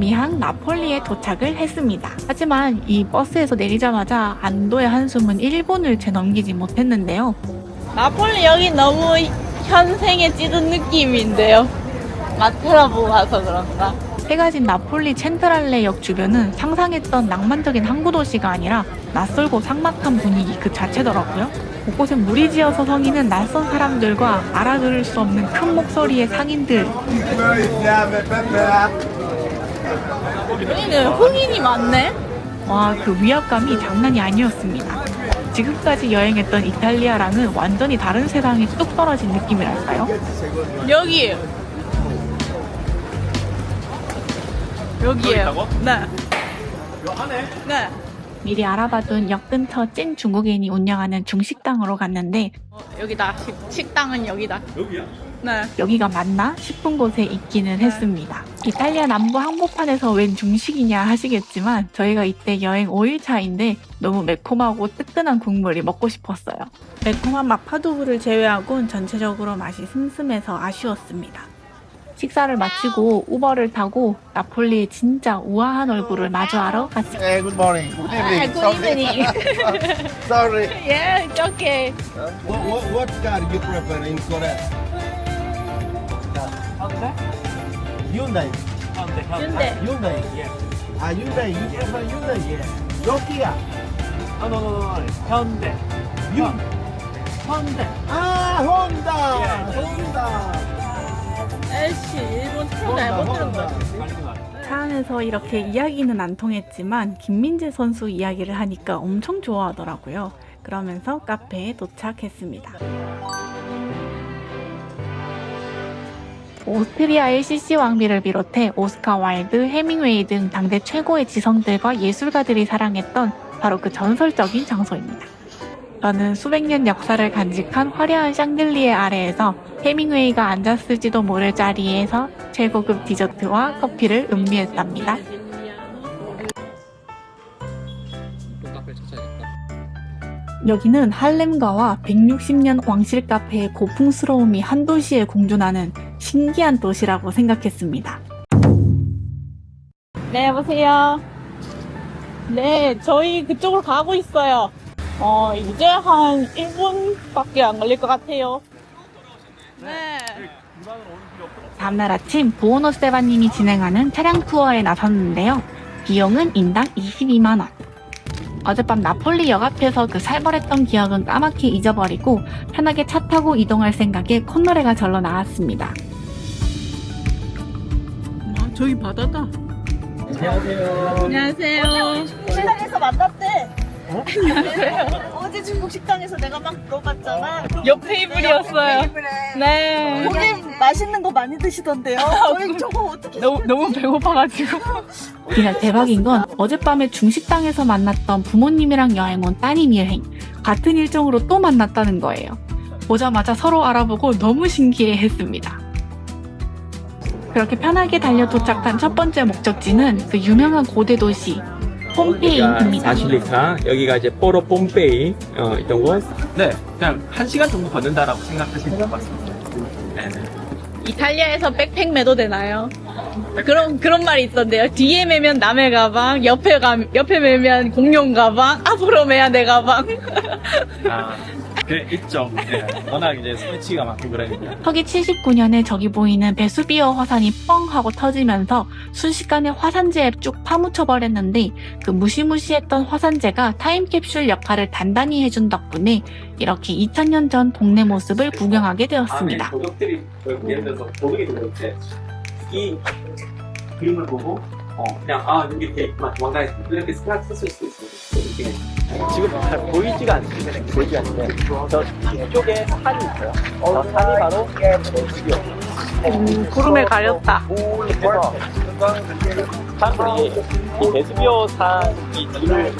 미항 나폴리에 도착을 했습니다. 하지만 이 버스에서 내리자마자 안도의 한숨은 1분을 채 넘기지 못했는데요. 나폴리 여기 너무 현생에 찌든 느낌인데요. 마테라 보고 와서 그런가? 해가 진 나폴리 첸트랄레역 주변은 상상했던 낭만적인 항구 도시가 아니라 낯설고 삭막한 분위기 그 자체더라고요. 곳곳에 무리지어서 성이는 낯선 사람들과 알아들을 수 없는 큰 목소리의 상인들. 여기는 흑인이 많네? 와, 그 위압감이 장난이 아니었습니다. 지금까지 여행했던 이탈리아랑은 완전히 다른 세상에 뚝 떨어진 느낌이랄까요? 여기! 여기에요. 네. 요 안에? 네. 미리 알아봐둔 역 근처 찐 중국인이 운영하는 중식당으로 갔는데 여기다. 식당은 여기다. 여기야? 네. 여기가 맞나 싶은 곳에 있기는 했습니다. 이탈리아 남부 항복판에서 웬 중식이냐 하시겠지만 저희가 이때 여행 5일차인데 너무 매콤하고 뜨끈한 국물이 먹고 싶었어요. 매콤한 마파두부를 제외하고는 전체적으로 맛이 슴슴해서 아쉬웠습니다. 식사를 마치고 우버를 타고 나폴리의 진짜 우아한 얼굴을 마주하러 갔습니다. Hey, good morning. Good evening. Good evening. Sorry. Yeah, it's okay. What car you prefer in Korea? Hyundai. Hyundai. Yeah. Hyundai. You prefer Hyundai? Yeah. Your Kia. No. 현대. Honda. Honda. Yeah. Honda. 에이씨, 일본 차도 잘못 들은 것 같은데. 차 안에서 이렇게 이야기는 안 통했지만 김민재 선수 이야기를 하니까 엄청 좋아하더라고요. 그러면서 카페에 도착했습니다. 오스트리아의 CC 왕비를 비롯해 오스카 와일드, 해밍웨이 등 당대 최고의 지성들과 예술가들이 사랑했던 바로 그 전설적인 장소입니다. 저는 수백 년 역사를 간직한 화려한 샹들리에 아래에서 해밍웨이가 앉았을지도 모를 자리에서 최고급 디저트와 커피를 음미했답니다. 여기는 할렘가와 160년 왕실 카페의 고풍스러움이 한 도시에 공존하는 신기한 도시라고 생각했습니다. 네, 여보세요. 네, 저희 그쪽으로 가고 있어요. 이제 한 1분밖에 안 걸릴 것 같아요. 네. 다음날 아침 부오노스테바님이 진행하는 차량 투어에 나섰는데요. 비용은 인당 22만원. 어젯밤 나폴리 역 앞에서 그 살벌했던 기억은 까맣게 잊어버리고 편하게 차 타고 이동할 생각에 콧노래가 절로 나왔습니다. 저기 바다다. 안녕하세요. 안녕하세요. 식당에서 만났대. 어제 중국 식당에서 내가 막 물어봤잖아. 옆 테이블이었어요. 네. 형님 맛있는 거 많이 드시던데요. 저희 저거 어떻게 너무 배고파가지고. 그냥 대박인 건 어젯밤에 중식당에서 만났던 부모님이랑 여행 온 따님 여행. 같은 일정으로 또 만났다는 거예요. 보자마자 서로 알아보고 너무 신기해했습니다. 그렇게 편하게 달려 도착한 첫 번째 목적지는 그 유명한 고대 도시 폼페이입니다. 바실리카, 여기가 이제 포로 폼페이 있던 곳. 네, 그냥 1시간 정도 걷는다라고 생각하시면 될 것 같습니다. 네. 이탈리아에서 백팩 매도 되나요? 그런 말이 있던데요. 뒤에 매면 남의 가방, 옆에 매면 공룡 가방, 앞으로 매야 내 가방. 있죠. 네. 워낙 이제 스위치가 많고 그러니까. 서기 79년에 저기 보이는 베수비오 화산이 뻥 하고 터지면서 순식간에 화산재에 쭉 파묻혀버렸는데 그 무시무시했던 화산재가 타임캡슐 역할을 단단히 해준 덕분에 이렇게 2000년 전 동네 모습을 구경하게 되었습니다. 도둑들이 예를 들어서 도둑이 들어올 때 이 그림을 보고 그냥 여기 이렇게 있구나 도망가야지 이렇게 생각했을 수도 있어요. 지금 잘 보이지가 않는데 저 뒤쪽에 산이 있어요. 저 산이 바로 베수비오. 구름에 가렸다. 그래서 사람들이 이 베수비오 산 이 뒤를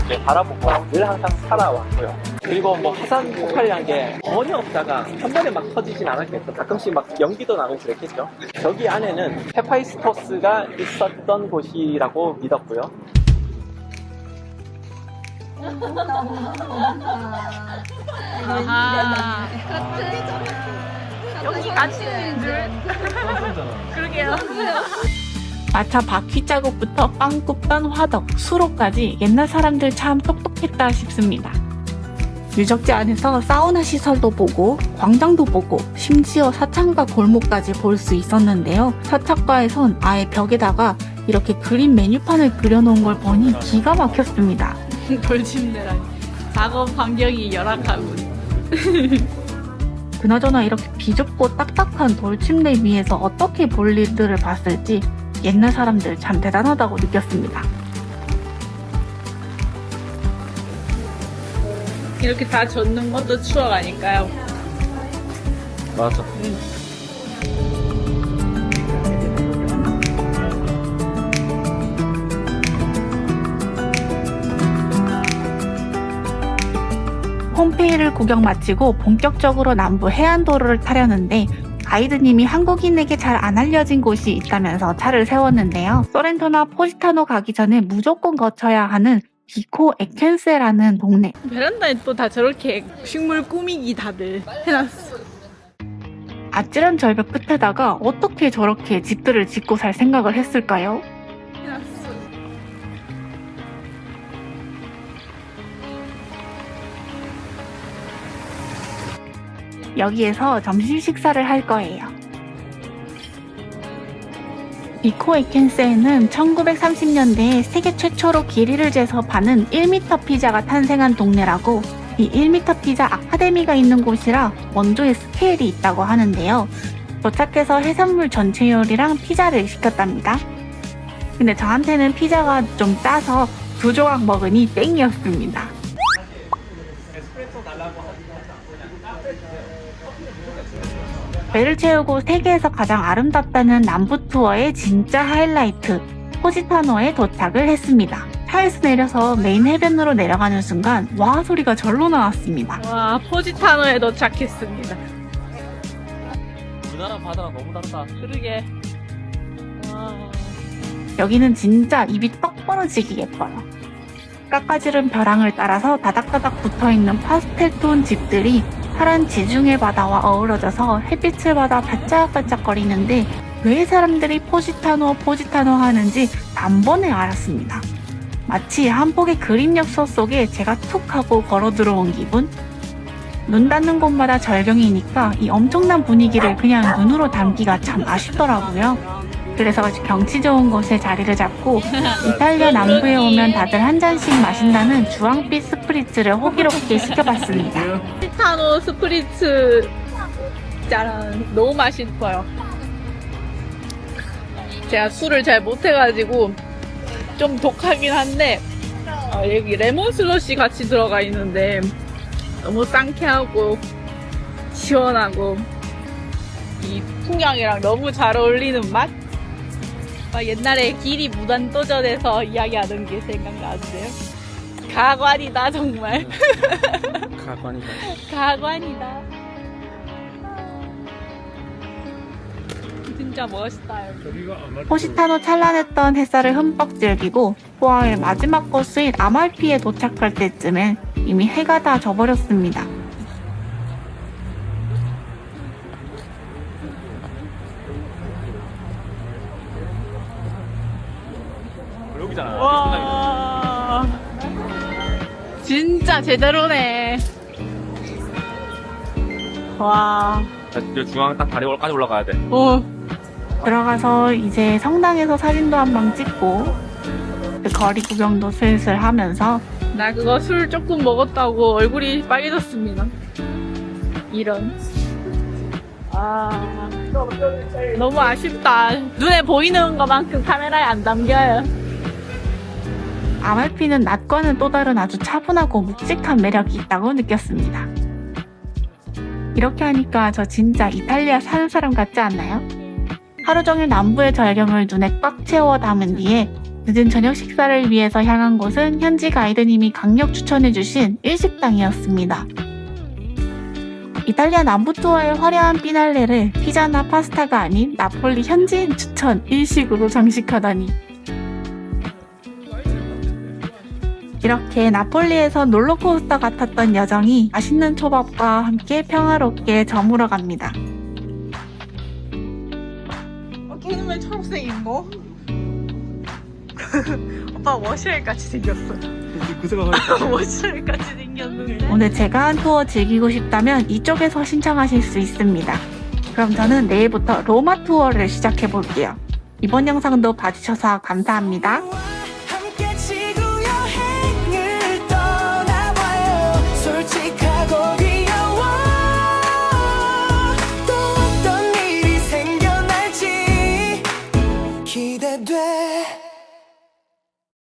이렇게 바라보고 늘 항상 살아왔고요. 그리고 뭐 화산 폭발이란 게 전혀 없다가 한 번에 막 터지진 않았겠죠. 가끔씩 막 연기도 나고 그랬겠죠. 저기 안에는 헤파이스토스가 있었던 곳이라고 믿었고요. 여기 같이 있는 줄. 그러게요. 마차 바퀴 자국부터 빵 굽던 화덕, 수로까지 옛날 사람들 참 똑똑했다 싶습니다. 유적지 안에서 사우나 시설도 보고 광장도 보고 심지어 사창가 골목까지 볼 수 있었는데요. 사창가에선 아예 벽에다가 이렇게 그림 메뉴판을 그려놓은 걸 보니 기가 막혔습니다. 돌침대라니. 작업 환경이 열악하군. 그나저나 이렇게 비좁고 딱딱한 돌침대 위에서 어떻게 볼일들을 봤을지 옛날 사람들 참 대단하다고 느꼈습니다. 이렇게 다 젖는 것도 추억 아닐까요? 맞아. 폼페이를 구경 마치고 본격적으로 남부 해안도로를 타려는데 가이드님이 한국인에게 잘 안 알려진 곳이 있다면서 차를 세웠는데요. 소렌토나 포지타노 가기 전에 무조건 거쳐야 하는 비코 에켄세라는 동네. 베란다에 또 다 저렇게 식물 꾸미기 다들 해놨어. 아찔한 절벽 끝에다가 어떻게 저렇게 집들을 짓고 살 생각을 했을까요? 여기에서 점심 식사를 할 거예요. 비코 에켄세에는 1930년대에 세계 최초로 길이를 재서 파는 1m 피자가 탄생한 동네라고, 이 1m 피자 아카데미가 있는 곳이라 원조의 스케일이 있다고 하는데요. 도착해서 해산물 전체 요리랑 피자를 시켰답니다. 근데 저한테는 피자가 좀 짜서 2조각 먹으니 땡이었습니다. 배를 채우고 세계에서 가장 아름답다는 남부 투어의 진짜 하이라이트, 포지타노에 도착을 했습니다. 차에서 내려서 메인 해변으로 내려가는 순간 와 소리가 절로 나왔습니다. 와, 포지타노에 도착했습니다. 우리나라 바다랑 너무 다르다. 그러게. 와. 여기는 진짜 입이 떡 벌어지게 예뻐요. 깎아지른 벼랑을 따라서 다닥다닥 붙어있는 파스텔톤 집들이 파란 지중해 바다와 어우러져서 햇빛을 받아 반짝반짝거리는데 왜 사람들이 포지타노 하는지 단번에 알았습니다. 마치 한 폭의 그림 엽서 속에 제가 툭 하고 걸어 들어온 기분? 눈 닿는 곳마다 절경이니까 이 엄청난 분위기를 그냥 눈으로 담기가 참 아쉽더라고요. 그래서 경치 좋은 곳에 자리를 잡고 이탈리아 남부에 오면 다들 한 잔씩 마신다는 주황빛 스프리츠를 호기롭게 시켜봤습니다. 포지타노 스프리츠 짜란, 너무 맛있어요. 제가 술을 잘 못해가지고 좀 독하긴 한데 여기 레몬 슬러시 같이 들어가 있는데 너무 상쾌하고 시원하고 이 풍경이랑 너무 잘 어울리는 맛? 옛날에 길이 무단도전에서 이야기하던 게 생각나는데요. 가관이다 정말. 가관이다. 가관이다. 진짜 멋있다. 포지타노 찬란했던 햇살을 흠뻑 즐기고 포항의 마지막 코스인 아말피에 도착할 때쯤엔 이미 해가 다 져버렸습니다. 여기잖아. 와, 진짜 제대로네. 와. 저 중앙 딱 다리까지 올라가야 돼. 들어가서 이제 성당에서 사진도 한 방 찍고 그 거리 구경도 슬슬 하면서 나 그거 술 조금 먹었다고 얼굴이 빨개졌습니다. 이런. 아, 너무 아쉽다. 눈에 보이는 것만큼 카메라에 안 담겨요. 아말피는 낮과는 또 다른 아주 차분하고 묵직한 매력이 있다고 느꼈습니다. 이렇게 하니까 저 진짜 이탈리아 사는 사람 같지 않나요? 하루 종일 남부의 절경을 눈에 꽉 채워 담은 뒤에 늦은 저녁 식사를 위해서 향한 곳은 현지 가이드님이 강력 추천해주신 일식당이었습니다. 이탈리아 남부 투어의 화려한 피날레를 피자나 파스타가 아닌 나폴리 현지인 추천 일식으로 장식하다니. 이렇게 나폴리에서 롤러코스터 같았던 여정이 맛있는 초밥과 함께 평화롭게 저물어 갑니다. 걔는 왜 초록색인 거? 오빠 워시엘같이 생겼어. 그 생각을 워시엘같이 생겼는데. 오늘 제가 한 투어 즐기고 싶다면 이쪽에서 신청하실 수 있습니다. 그럼 저는 내일부터 로마 투어를 시작해 볼게요. 이번 영상도 봐주셔서 감사합니다.